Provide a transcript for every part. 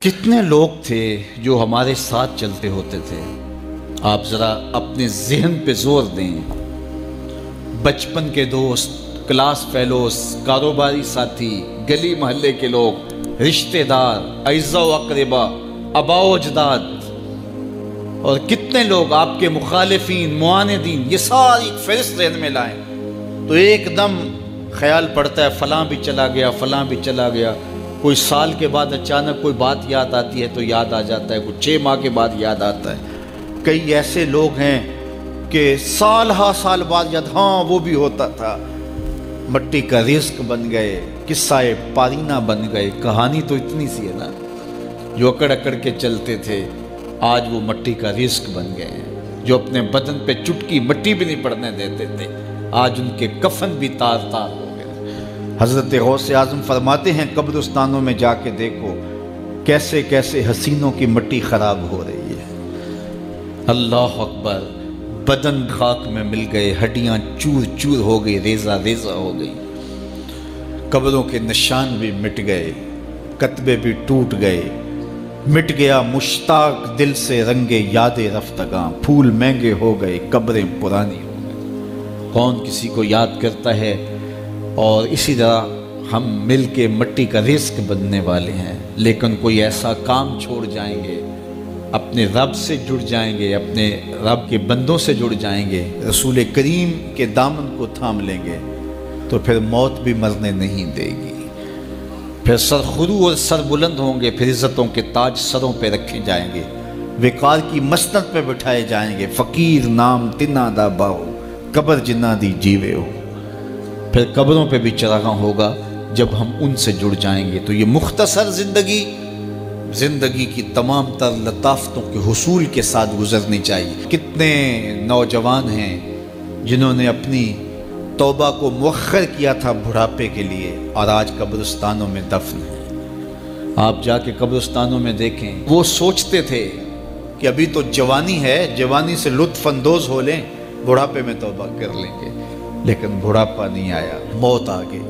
کتنے لوگ تھے جو ہمارے ساتھ چلتے ہوتے تھے؟ آپ ذرا اپنے ذہن پہ زور دیں۔ بچپن کے دوست، کلاس فیلوز، کاروباری ساتھی، گلی محلے کے لوگ، رشتہ دار، اعزاء و اقربا، آباء و اجداد، اور کتنے لوگ آپ کے مخالفین، معاندین، یہ ساری ایک فہرست ذہن میں لائیں تو ایک دم خیال پڑتا ہے فلاں بھی چلا گیا، فلاں بھی چلا گیا۔ کوئی سال کے بعد اچانک کوئی بات یاد آتی ہے تو یاد آ جاتا ہے، کوئی 6 ماہ کے بعد یاد آتا ہے۔ کئی ایسے لوگ ہیں کہ سال ہا سال بعد یاد، ہاں وہ بھی ہوتا تھا۔ مٹی کا رزق بن گئے، قصہ پارینہ بن گئے۔ کہانی تو اتنی سی ہے نا، جو اکڑ اکڑ کے چلتے تھے آج وہ مٹی کا رزق بن گئے ہیں۔ جو اپنے بدن پہ چٹکی مٹی بھی نہیں پڑنے دیتے تھے آج ان کے کفن بھی تار تار ہو گئے۔ حضرت غوث اعظم فرماتے ہیں قبرستانوں میں جا کے دیکھو کیسے کیسے حسینوں کی مٹی خراب ہو رہی ہے۔ اللہ اکبر، بدن خاک میں مل گئے، ہڈیاں چور چور ہو گئی، ریزہ ریزہ ہو گئی، قبروں کے نشان بھی مٹ گئے، کتبے بھی ٹوٹ گئے، مٹ گیا مشتاق دل سے رنگ یاد رفتگاں، پھول مہنگے ہو گئے، قبریں پرانی ہو گئی۔ کون کسی کو یاد کرتا ہے؟ اور اسی طرح ہم مل کے مٹی کا رزق بننے والے ہیں، لیکن کوئی ایسا کام چھوڑ جائیں گے، اپنے رب سے جڑ جائیں گے، اپنے رب کے بندوں سے جڑ جائیں گے، رسول کریم کے دامن کو تھام لیں گے تو پھر موت بھی مرنے نہیں دے گی۔ پھر سرخرو اور سر بلند ہوں گے، پھر عزتوں کے تاج سروں پہ رکھے جائیں گے، وقار کی مسند پہ بٹھائے جائیں گے۔ فقیر نام تنا دا باؤ، قبر جنہ دی جیوے ہو۔ پھر قبروں پہ بھی چراغاں ہوگا جب ہم ان سے جڑ جائیں گے۔ تو یہ مختصر زندگی کی تمام تر لطافتوں کے حصول کے ساتھ گزرنی چاہیے۔ کتنے نوجوان ہیں جنہوں نے اپنی توبہ کو مؤخر کیا تھا بڑھاپے کے لیے، اور آج قبرستانوں میں دفن ہیں۔ آپ جا کے قبرستانوں میں دیکھیں، وہ سوچتے تھے کہ ابھی تو جوانی ہے، جوانی سے لطف اندوز ہو لیں، بڑھاپے میں توبہ کر لیں گے، لیکن بڑھاپا نہیں آیا، موت آ گئی۔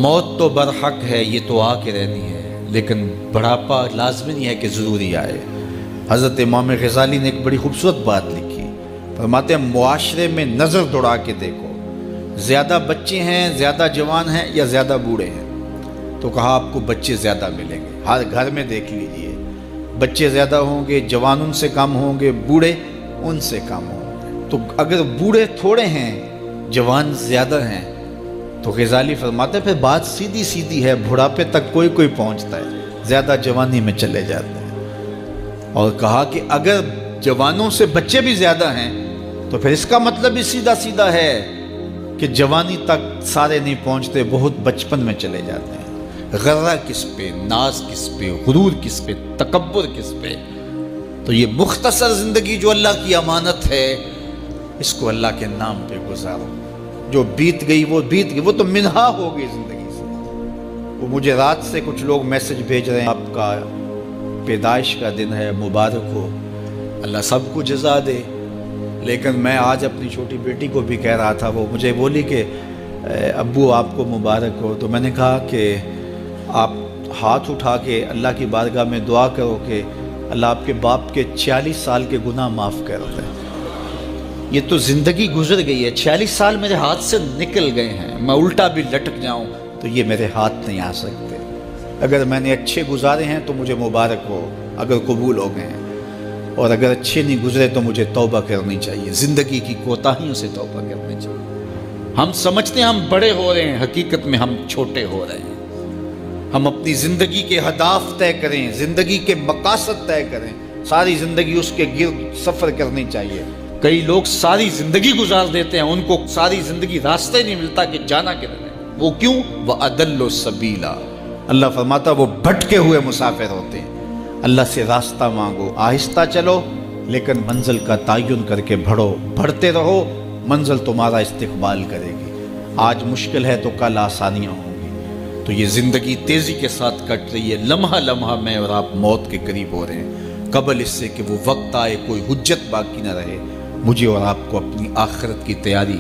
موت تو برحق ہے، یہ تو آ کے رہنی ہے، لیکن بڑھاپا لازمی نہیں ہے کہ ضروری آئے۔ حضرت امام غزالی نے ایک بڑی خوبصورت بات لکھی، فرماتے ہیں معاشرے میں نظر دوڑا کے دیکھو، زیادہ بچے ہیں، زیادہ جوان ہیں یا زیادہ بوڑھے ہیں؟ تو کہا آپ کو بچے زیادہ ملیں گے۔ ہر گھر میں دیکھ لیجئے، بچے زیادہ ہوں گے، جوان ان سے کم ہوں گے، بوڑھے ان سے کم ہوں گے۔ تو اگر بوڑھے تھوڑے ہیں، جوان زیادہ ہیں، تو غزالی فرماتے ہیں پھر بات سیدھی سیدھی ہے، بڑھاپے تک کوئی کوئی پہنچتا ہے، زیادہ جوانی میں چلے جاتے ہیں۔ اور کہا کہ اگر جوانوں سے بچے بھی زیادہ ہیں تو پھر اس کا مطلب بھی سیدھا سیدھا ہے کہ جوانی تک سارے نہیں پہنچتے، بہت بچپن میں چلے جاتے ہیں۔ غرہ کس پہ، ناز کس پہ، غرور کس پہ، تکبر کس پہ؟ تو یہ مختصر زندگی جو اللہ کی امانت ہے، اس کو اللہ کے نام پہ گزارو۔ جو بیت گئی وہ بیت گئی، وہ تو منہا ہو گئی زندگی سے۔ وہ مجھے رات سے کچھ لوگ میسج بھیج رہے ہیں، آپ کا پیدائش کا دن ہے، مبارک ہو، اللہ سب کو جزا دے۔ لیکن میں آج اپنی چھوٹی بیٹی کو بھی کہہ رہا تھا، وہ مجھے بولی کہ ابو آپ کو مبارک ہو۔ تو میں نے کہا کہ آپ ہاتھ اٹھا کے اللہ کی بارگاہ میں دعا کرو کہ اللہ آپ کے باپ کے 46 سال کے گناہ معاف کر دے۔ یہ تو زندگی گزر گئی ہے، 46 سال میرے ہاتھ سے نکل گئے ہیں، میں الٹا بھی لٹک جاؤں تو یہ میرے ہاتھ نہیں آ سکتے۔ اگر میں نے اچھے گزارے ہیں تو مجھے مبارک ہو، اگر قبول ہو گئے ہیں، اور اگر اچھے نہیں گزرے تو مجھے توبہ کرنی چاہیے، زندگی کی کوتاہیوں سے توبہ کرنی چاہیے۔ ہم سمجھتے ہیں ہم بڑے ہو رہے ہیں، حقیقت میں ہم چھوٹے ہو رہے ہیں۔ ہم اپنی زندگی کے اہداف طے کریں، زندگی کے مقاصد طے کریں، ساری زندگی اس کے گرد سفر کرنی چاہیے۔ کئی لوگ ساری زندگی گزار دیتے ہیں، ان کو ساری زندگی راستہ نہیں ملتا کہ جانا کدھر ہے۔ وہ کیوں؟ وَأَضَلُّ السَّبِيلَ، اللہ فرماتا وہ بھٹکے ہوئے مسافر ہوتے ہیں۔ اللہ سے راستہ مانگو، آہستہ چلو، لیکن منزل کا تعین کر کے بڑھو، بڑھتے رہو، منزل تمہارا استقبال کرے گی۔ آج مشکل ہے تو کل آسانیاں ہوں گی۔ تو یہ زندگی تیزی کے ساتھ کٹ رہی ہے، لمحہ لمحہ میں اور آپ موت کے قریب ہو رہے ہیں۔ قبل اس سے کہ وہ وقت آئے کوئی حجت باقی نہ رہے، مجھے اور آپ کو اپنی آخرت کی تیاری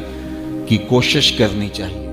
کی کوشش کرنی چاہیے۔